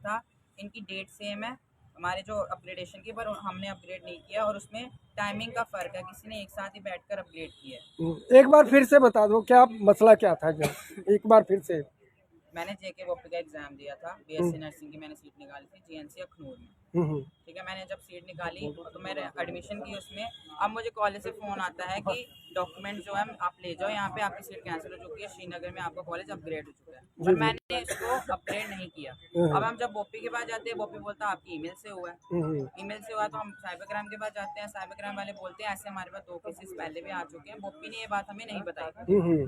था, इनकी date same है हमारे जो अपग्रेडेशन की, पर हमने अपग्रेड नहीं किया और उसमें टाइमिंग का फ़र्क है, किसी ने एक साथ ही बैठकर अपग्रेड किया है। एक बार फिर से बता दो क्या मसला क्या था, जो एक बार फिर से। मैंने जेके वोपी का एग्ज़ाम दिया था, बीएससी नर्सिंग की मैंने सीट निकाली थी जीएनसी अखनूर में। ठीक है, मैंने जब सीट निकाली तो मैंने एडमिशन की उसमें। अब मुझे कॉलेज से फ़ोन आता है कि डॉक्यूमेंट जो है आप ले जाओ, यहाँ पे आपकी सीट कैंसिल हो चुकी है, श्रीनगर में आपका कॉलेज अपग्रेड हो चुका है, पर मैंने इसको अपग्रेड नहीं किया। अब हम जब बोपी के पास जाते हैं, बोपी बोलता है आपकी ईमेल से हुआ है। ईमेल से हुआ तो हम साइबर क्राइम के पास जाते हैं, साइबर क्राइम वाले बोलते हैं ऐसे हमारे पास 2 केसेस पहले भी आ चुके हैं। बोपी ने ये बात हमें नहीं बताई,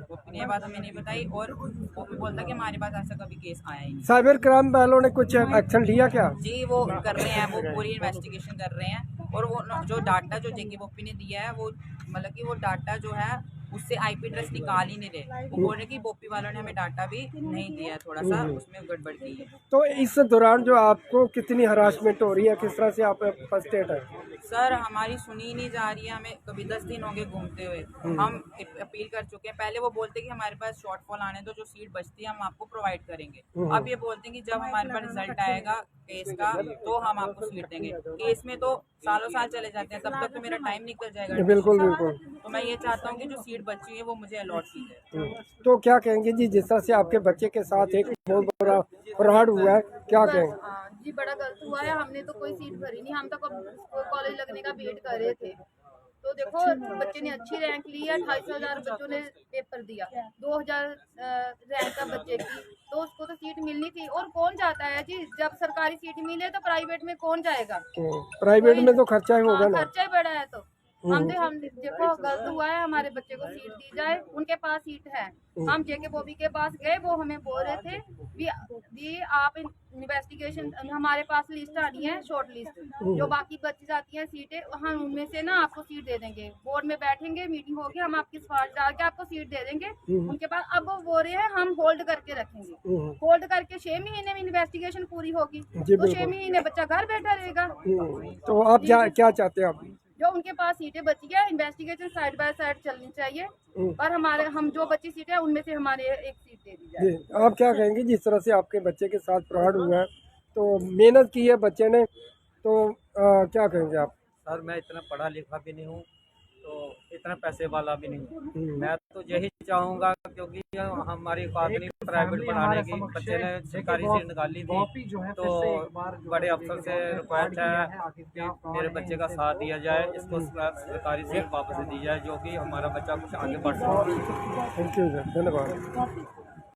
बोपी ने ये बात हमें नहीं बताई और बोपी बोलता है कि हमारे पास ऐसा कभी केस आया ही नहीं। साइबर क्राइम वालों ने कुछ एक्शन लिया क्या? जी वो कर रहे हैं, वो पूरी इन्वेस्टिगेशन कर रहे हैं और वो जो डाटा जो जेके बोपी ने दिया है, वो मतलब कि वो डाटा जो है उससे आईपी एड्रेस निकाल ही नहीं रहे। वो बोल रहे कि बोपी वालों ने हमें डाटा भी नहीं दिया है, थोड़ा सा उसमें गड़बड़ की है। तो इस दौरान जो आपको कितनी हरासमेंट हो रही है, किस तरह से आप फर्स्टेड है? सर हमारी सुनी ही नहीं जा रही है, हमें कभी 10 दिन हो गए घूमते हुए। हम अपील कर चुके हैं, पहले वो बोलते कि हमारे पास शॉर्टफॉल आने दो, जो सीट बचती है हम आपको प्रोवाइड करेंगे। अब ये बोलते हैं कि जब हमारे पास रिजल्ट आएगा केस का तो हम आपको सीट देंगे। केस में तो सालों साल चले जाते हैं, तब तक तो मेरा टाइम निकल जाएगा। बिल्कुल बिल्कुल। तो मैं ये चाहता हूँ कि जो सीट बची है वो मुझे अलॉट की जाए। तो क्या कहेंगे जी, जिस तरह से आपके बच्चे के साथ एक बहुत बड़ा फ्रॉड हुआ है, क्या कहेंगे? जी बड़ा गलत हुआ है, हमने तो कोई सीट भरी नहीं, हम तो कॉलेज लगने का वेट कर रहे थे। तो देखो बच्चे ने अच्छी रैंक ली है, 28,000 बच्चों ने पेपर दिया, 2,000 रैंक है बच्चे की, तो उसको तो सीट मिलनी थी। और कौन जाता है जी, जब सरकारी सीट मिले तो प्राइवेट में कौन जाएगा? प्राइवेट में तो खर्चा ही होगा ना। खर्चा ही बड़ा है। तो हम देखो गलत हुआ है, हमारे बच्चे को सीट दी जाए, उनके पास सीट है। हम जेके बॉबी के पास गए, वो हमें बोल रहे थे भी आप इन्वेस्टिगेशन, हमारे पास लिस्ट आनी है, शॉर्ट लिस्ट, जो बाकी बची जाती है सीटें, हम उनमें से ना आपको सीट दे देंगे। बोर्ड में बैठेंगे, मीटिंग होगी, हम आपकी सिफारिश डाल के आपको सीट दे देंगे। उनके पास अब वो बोल रहे हैं हम होल्ड करके रखेंगे, होल्ड करके 6 महीने में इन्वेस्टिगेशन पूरी होगी, तो 6 महीने बच्चा घर बैठा रहेगा। तो आप क्या चाहते हैं आप? जो उनके पास सीटें बची है, इन्वेस्टिगेशन साइड बाय साइड चलनी चाहिए, और हम जो बची सीटें हैं उनमें से हमारे एक सीट दे दी जाए। आप क्या कहेंगे जिस तरह से आपके बच्चे के साथ फ्रॉड हुआ है, तो मेहनत की है बच्चे ने, तो क्या कहेंगे आप? सर मैं इतना पढ़ा लिखा भी नहीं हूँ, तो इतना पैसे वाला भी नहीं हूँ। मैं तो यही चाहूँगा, क्योंकि हमारी औकात नहीं प्राइवेट पढ़ाने की। बच्चे ने सरकारी सीट निकाली थी, तो बड़े अफसर से रिक्वेस्ट है कि मेरे बच्चे का साथ दिया जाए, इसको सरकारी सीट वापस दी जाए, जो कि हमारा बच्चा कुछ आगे बढ़ सके। थैंक यू सर, धन्यवाद।